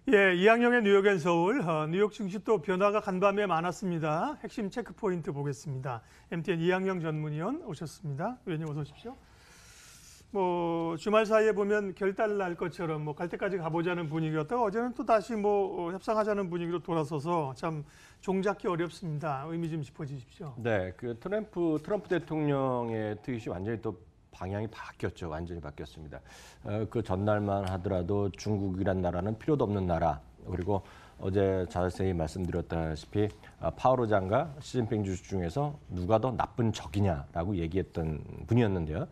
예, 이항영의 뉴욕 앤 서울, 뉴욕 증시 또 변화가 간밤에 많았습니다. 핵심 체크 포인트 보겠습니다. MTN 이항영 전문위원 오셨습니다. 위원님 어서 오십시오. 주말 사이에 보면 결단 날 것처럼 갈 때까지 가보자는 분위기였다가 어제는 또 다시 협상하자는 분위기로 돌아서서 참 종잡기 어렵습니다. 의미 좀 짚어주십시오. 네, 트럼프 대통령의 트윗이 완전히 또 방향이 바뀌었죠. 완전히 바뀌었습니다. 그 전날만 하더라도 중국이란 나라는 필요도 없는 나라. 그리고 어제 자세히 말씀드렸다시피 파월 의장과 시진핑 주석 중에서 누가 더 나쁜 적이냐라고 얘기했던 분이었는데요.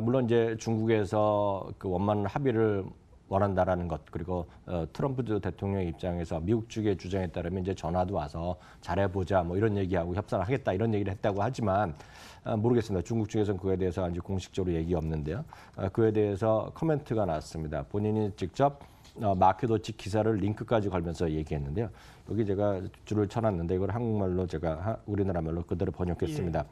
물론 이제 중국에서 그 원만한 합의를 원한다라는 것, 그리고 트럼프 대통령의 입장에서 미국 측의 주장에 따르면 이제 전화도 와서 잘해보자 이런 얘기하고 협상을 하겠다 이런 얘기를 했다고 하지만 모르겠습니다. 중국 측에서는 그에 대해서 아직 공식적으로 얘기 없는데요. 그에 대해서 코멘트가 나왔습니다. 본인이 직접 마켓워치 기사를 링크까지 걸면서 얘기했는데요. 여기 제가 줄을 쳐놨는데 이걸 한국말로 제가 우리나라 말로 그대로 번역했습니다.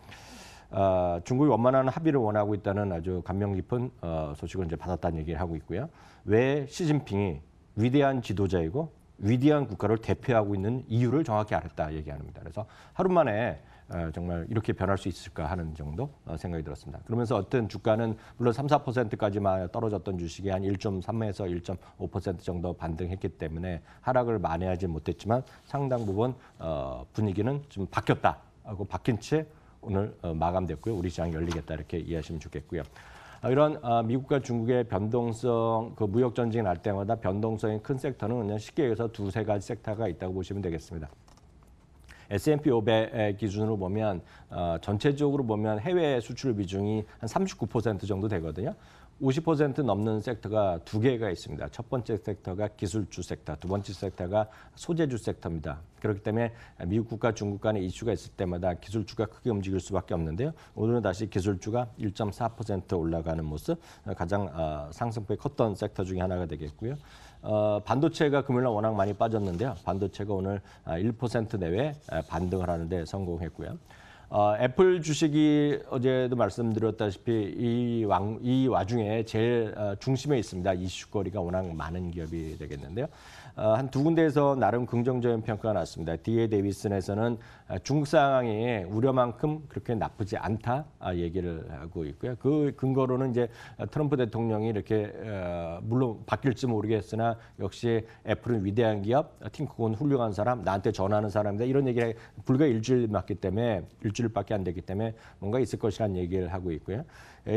중국이 원만한 합의를 원하고 있다는 아주 감명 깊은 소식을 이제 받았다는 얘기를 하고 있고요. 왜 시진핑이 위대한 지도자이고 위대한 국가를 대표하고 있는 이유를 정확히 알았다 얘기합니다. 그래서 하루 만에 정말 이렇게 변할 수 있을까 하는 정도 생각이 들었습니다. 그러면서 어떤 주가는 물론 3, 4%까지만 떨어졌던 주식이 한 1.3에서 1.5% 정도 반등했기 때문에 하락을 만회하지 못했지만 상당 부분 분위기는 좀 바뀌었다 하고 바뀐 채 오늘 마감됐고요. 우리 시장이 열리겠다 이렇게 이해하시면 좋겠고요. 이런 미국과 중국의 변동성, 그 무역 전쟁이 날 때마다 변동성이 큰 섹터는 그냥 쉽게 얘기해서 두세 가지 섹터가 있다고 보시면 되겠습니다. S&P 500 기준으로 보면 전체적으로 보면 해외 수출 비중이 한 39% 정도 되거든요. 50% 넘는 섹터가 두 개가 있습니다. 첫 번째 섹터가 기술주 섹터, 두 번째 섹터가 소재주 섹터입니다. 그렇기 때문에 미국과 중국 간의 이슈가 있을 때마다 기술주가 크게 움직일 수밖에 없는데요. 오늘은 다시 기술주가 1.4% 올라가는 모습, 가장 상승폭이 컸던 섹터 중에 하나가 되겠고요. 반도체가 금요일날 워낙 많이 빠졌는데요. 반도체가 오늘 1% 내외 반등을 하는데 성공했고요. 애플 주식이 어제도 말씀드렸다시피 이 와중에 제일 중심에 있습니다. 이슈거리가 워낙 많은 기업이 되겠는데요. 한 두 군데에서 나름 긍정적인 평가가 났습니다. D.A. 데이비슨에서는 중국 상황이 우려만큼 그렇게 나쁘지 않다 얘기를 하고 있고요. 그 근거로는 이제 트럼프 대통령이 이렇게 물론 바뀔지 모르겠으나 역시 애플은 위대한 기업, 팀 쿡은 훌륭한 사람, 나한테 전하는 사람이다 이런 얘기를 불과 일주일밖에 안 되기 때문에 뭔가 있을 것이라는 얘기를 하고 있고요.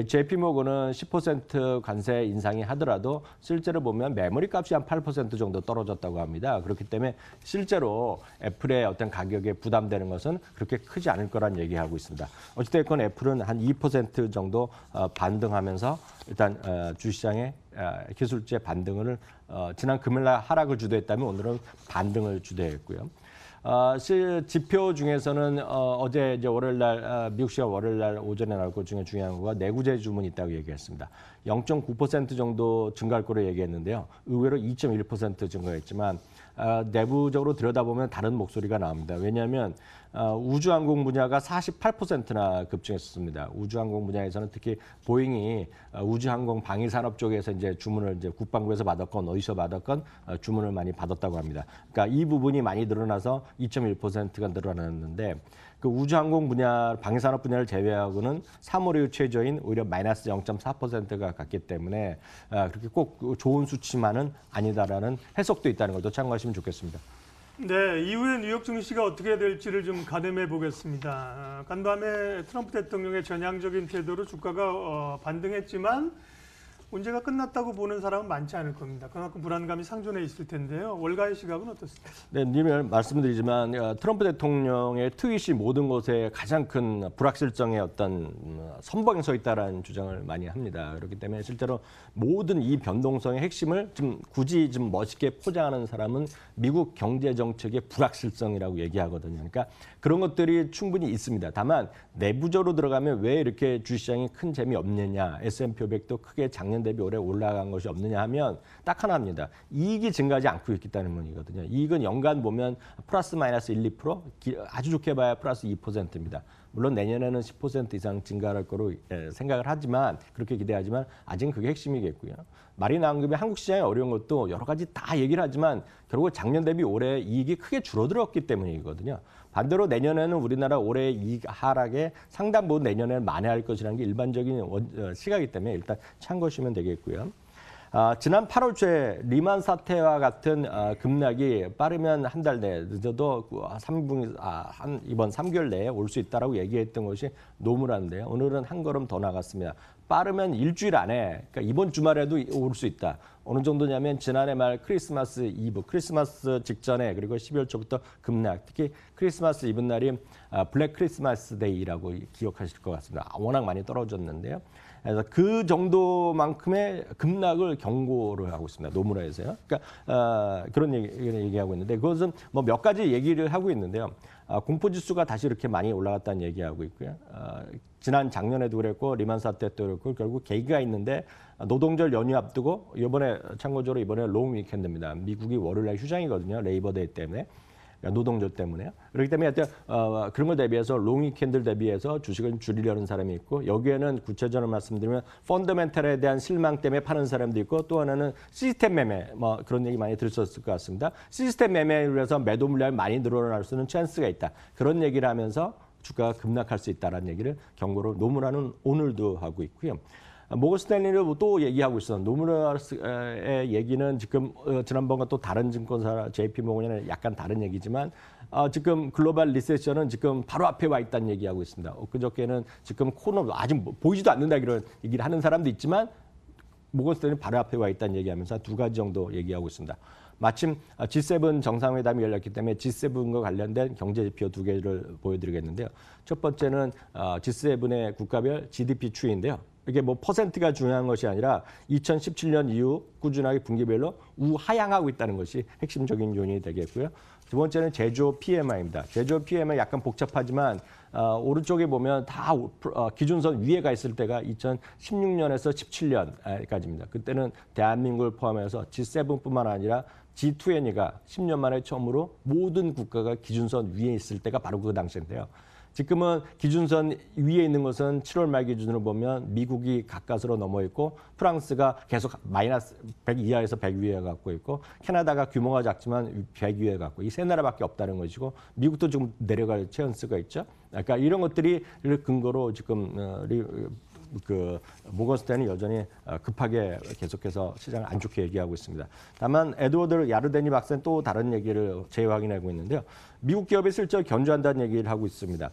JP 모건은 10% 관세 인상이 하더라도 실제로 보면 메모리 값이 한 8% 정도 떨어졌다고 합니다. 그렇기 때문에 실제로 애플의 어떤 가격에 부담되는 것은 그렇게 크지 않을 거란 얘기하고 있습니다. 어찌됐건 애플은 한 2% 정도 반등하면서 일단 주시장의 기술주의 반등을 지난 금요일날 하락을 주도했다면 오늘은 반등을 주도했고요. 지표 중에서는 어제 이제 월요일날 미국 시간 월요일날 오전에 나올 것 중에 중요한 거가 내구재 주문이 있다고 얘기했습니다. 0.9% 정도 증가할 거로 얘기했는데요. 의외로 2.1% 증가했지만 내부적으로 들여다보면 다른 목소리가 나옵니다. 왜냐하면 우주항공 분야가 48%나 급증했습니다. 우주항공 분야에서는 특히 보잉이 우주항공 방위산업 쪽에서 이제 주문을 이제 국방부에서 받았건 어디서 받았건 주문을 많이 받았다고 합니다. 그러니까 이 부분이 많이 늘어나서 2.1%가 늘어났는데 그 우주항공 분야, 방위산업 분야를 제외하고는 3월 이후 최저인 오히려 마이너스 0.4%가 갔기 때문에 그렇게 꼭 좋은 수치만은 아니다라는 해석도 있다는 것도 참고하시면 좋겠습니다. 네, 이후에 뉴욕 증시가 어떻게 될지를 좀 가늠해 보겠습니다. 간밤에 트럼프 대통령의 전향적인 태도로 주가가 반등했지만 문제가 끝났다고 보는 사람은 많지 않을 겁니다. 그만큼 불안감이 상존해 있을 텐데요. 월가의 시각은 어떻습니까? 네, 늘 말씀드리지만 트럼프 대통령의 트윗이 모든 것에 가장 큰 불확실성의 어떤 선봉에 서 있다라는 주장을 많이 합니다. 그렇기 때문에 실제로 모든 이 변동성의 핵심을 좀 굳이 좀 멋있게 포장하는 사람은 미국 경제 정책의 불확실성이라고 얘기하거든요. 그러니까 그런 것들이 충분히 있습니다. 다만 내부적으로 들어가면 왜 이렇게 주시장이 큰 재미 없느냐, S&P 500도 크게 작년 대비 올해 올라간 것이 없느냐 하면 딱 하나입니다. 이익이 증가하지 않고 있기 때문이거든요. 이익은 연간 보면 플러스 마이너스 1, 2%, 아주 좋게 봐야 플러스 2%입니다. 물론 내년에는 10% 이상 증가할 거로 생각을 하지만 그렇게 기대하지만 아직은 그게 핵심이겠고요. 말이 나온 김에 한국 시장이 어려운 것도 여러 가지 다 얘기를 하지만 결국 작년 대비 올해 이익이 크게 줄어들었기 때문이거든요. 반대로 내년에는 우리나라 올해 이익 하락에 상당 부분 내년에 만회할 것이라는 게 일반적인 시각이기 때문에 일단 참고하시면 되겠고요. 지난 8월 초에 리만 사태와 같은 급락이 빠르면 한 달 내에 늦어도 이번 3개월 내에 올 수 있다라고 얘기했던 것이 노무라인데요. 오늘은 한 걸음 더 나갔습니다. 빠르면 일주일 안에, 그러니까 이번 주말에도 올 수 있다. 어느 정도냐면 지난해 말 크리스마스 이브, 크리스마스 직전에 그리고 12월 초부터 급락, 특히 크리스마스 이브 날이 블랙 크리스마스 데이라고 기억하실 것 같습니다. 워낙 많이 떨어졌는데요. 그래서 그 정도만큼의 급락을 경고를 하고 있습니다. 노무라에서요. 그러니까 그런 얘기하고 있는데 그것은 뭐 몇 가지 얘기를 하고 있는데요. 공포지수가 다시 이렇게 많이 올라갔다는 얘기하고 있고요. 지난 작년에도 그랬고 리만 사태 때도 그랬고 결국 계기가 있는데 노동절 연휴 앞두고 참고적으로 이번에 롱 위켄드입니다. 미국이 월요일날 휴장이거든요. 레이버데이 때문에. 노동절 때문에요. 그렇기 때문에 그런 걸 대비해서 롱위켄들 대비해서 주식을 줄이려는 사람이 있고 여기에는 구체적으로 말씀드리면 펀더멘털에 대한 실망 때문에 파는 사람도 있고 또 하나는 시스템 매매 뭐 그런 얘기 많이 들으셨을 것 같습니다. 시스템 매매로 해서 매도 물량이 많이 늘어날 수 있는 찬스가 있다. 그런 얘기를 하면서 주가가 급락할 수 있다는 얘기를 경고로 노무라는 오늘도 하고 있고요. 모건 스탠리를 또 얘기하고 있어. 노무라의 얘기는 지금 지난번과 또 다른 증권사 JP 모건이랑 약간 다른 얘기지만 지금 글로벌 리세션은 지금 바로 앞에 와 있다는 얘기하고 있습니다. 그저께는 지금 코너 아직 보이지도 않는다 이런 얘기를 하는 사람도 있지만 모건 스탠리는 바로 앞에 와 있다는 얘기하면서 두 가지 정도 얘기하고 있습니다. 마침 G7 정상회담이 열렸기 때문에 G7과 관련된 경제 지표 두 개를 보여드리겠는데요. 첫 번째는 G7의 국가별 GDP 추이인데요. 이게 뭐 퍼센트가 중요한 것이 아니라 2017년 이후 꾸준하게 분기별로 우하향하고 있다는 것이 핵심적인 요인이 되겠고요. 두 번째는 제조업 PMI입니다. 제조업 PMI 약간 복잡하지만 오른쪽에 보면 다 기준선 위에가 있을 때가 2016년에서 17년까지입니다. 그때는 대한민국을 포함해서 G7뿐만 아니라 G20가 10년 만에 처음으로 모든 국가가 기준선 위에 있을 때가 바로 그 당시인데요. 지금은 기준선 위에 있는 것은 7월 말 기준으로 보면 미국이 가까스로 넘어 있고 프랑스가 계속 마이너스 100 이하에서 100 위에 갖고 있고 캐나다가 규모가 작지만 100 위에 갖고 이 세 나라밖에 없다는 것이고 미국도 좀 내려갈 찬스가 있죠. 그러니까 이런 것들이 근거로 지금 모건 스탠이 여전히 급하게 계속해서 시장을 안 좋게 얘기하고 있습니다. 다만 에드워드 야르데니 박사는 또 다른 얘기를 재확인하고 있는데요. 미국 기업의 실적을 견조한다는 얘기를 하고 있습니다.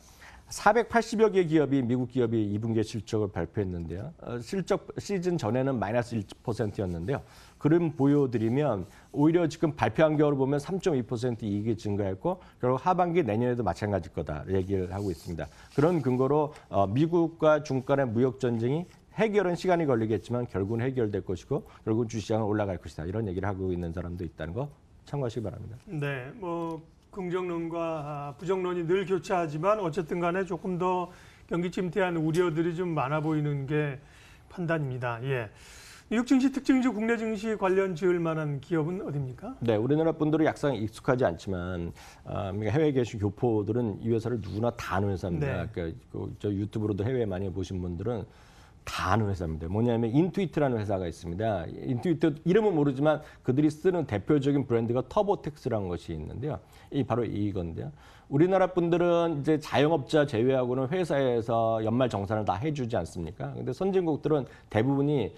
480여 개 기업이 미국 기업이 2분기 실적을 발표했는데요. 실적 시즌 전에는 마이너스 1%였는데요. 그림 보여드리면 오히려 지금 발표한 결과를 보면 3.2% 이익이 증가했고 결국 하반기 내년에도 마찬가지일 거다 얘기를 하고 있습니다. 그런 근거로 미국과 중국 간의 무역 전쟁이 해결은 시간이 걸리겠지만 결국은 해결될 것이고 결국은 주시장은 올라갈 것이다. 이런 얘기를 하고 있는 사람도 있다는 거 참고하시기 바랍니다. 네, 뭐 긍정론과 부정론이 늘 교차하지만 어쨌든 간에 조금 더 경기 침체한 우려들이 좀 많아 보이는 게 판단입니다. 예. 뉴욕 증시 특징주 국내 증시 관련 지을 만한 기업은 어디입니까? 네, 우리나라 분들은 약상 익숙하지 않지만 해외에 계신 교포들은 이 회사를 누구나 다 아는 회사입니다. 네. 그러니까 저 유튜브로도 해외 많이 보신 분들은 다 아는 회사입니다. 뭐냐면 인투이트라는 회사가 있습니다. 인투이트 이름은 모르지만 그들이 쓰는 대표적인 브랜드가 터보텍스라는 것이 있는데요. 이 바로 이건데요. 우리나라 분들은 이제 자영업자 제외하고는 회사에서 연말 정산을 다 해주지 않습니까? 근데 선진국들은 대부분이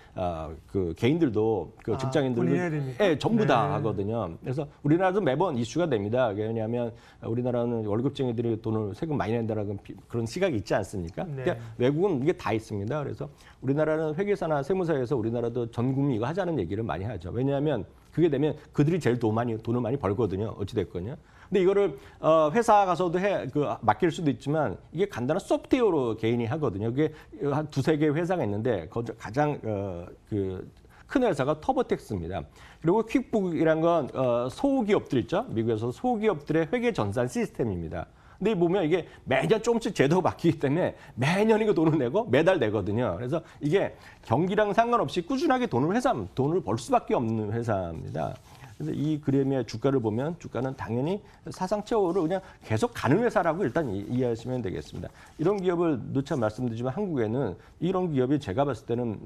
그 개인들도 그 직장인들도 예, 전부 다 하거든요. 그래서 우리나라도 매번 이슈가 됩니다. 왜냐하면 우리나라는 월급쟁이들이 돈을 세금 많이 낸다라는 그런 시각이 있지 않습니까? 네. 그러니까 외국은 이게 다 있습니다. 그래서 우리나라는 회계사나 세무사에서 우리나라도 전 국민 이거 하자는 얘기를 많이 하죠. 왜냐하면 그게 되면 그들이 제일 돈을 많이 벌거든요. 어찌됐거든요. 근데 이거를 회사 가서도 맡길 수도 있지만 이게 간단한 소프트웨어로 개인이 하거든요. 그게 한 두세 개 회사가 있는데 가장 큰 회사가 터보텍스입니다. 그리고 퀵북이란 건 소기업들 있죠. 미국에서 소기업들의 회계 전산 시스템입니다. 근데 보면 이게 매년 조금씩 제도가 바뀌기 때문에 매년 이거 돈을 내고 매달 내거든요. 그래서 이게 경기랑 상관없이 꾸준하게 돈을 벌 수밖에 없는 회사입니다. 그래서 이 그림의 주가를 보면 주가는 당연히 사상 최고로 그냥 계속 가는 회사라고 일단 이해하시면 되겠습니다. 이런 기업을 누차 말씀드리지만 한국에는 이런 기업이 제가 봤을 때는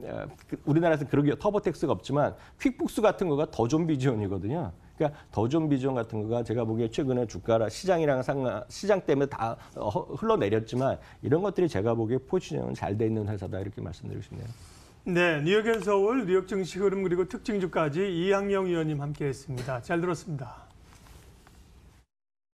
우리나라에서 그런 기업 터보텍스가 없지만 퀵북스 같은 거가 더 좀비전이거든요. 그러니까 더존비전 같은 거가 제가 보기에 최근에 주가라 시장 때문에 다 흘러내렸지만 이런 것들이 제가 보기에 포지션은 잘 돼 있는 회사다 이렇게 말씀드리고 싶네요. 네, 뉴욕 앤 서울, 뉴욕 증시 흐름 그리고 특징주까지 이항영 위원님 함께했습니다. 잘 들었습니다.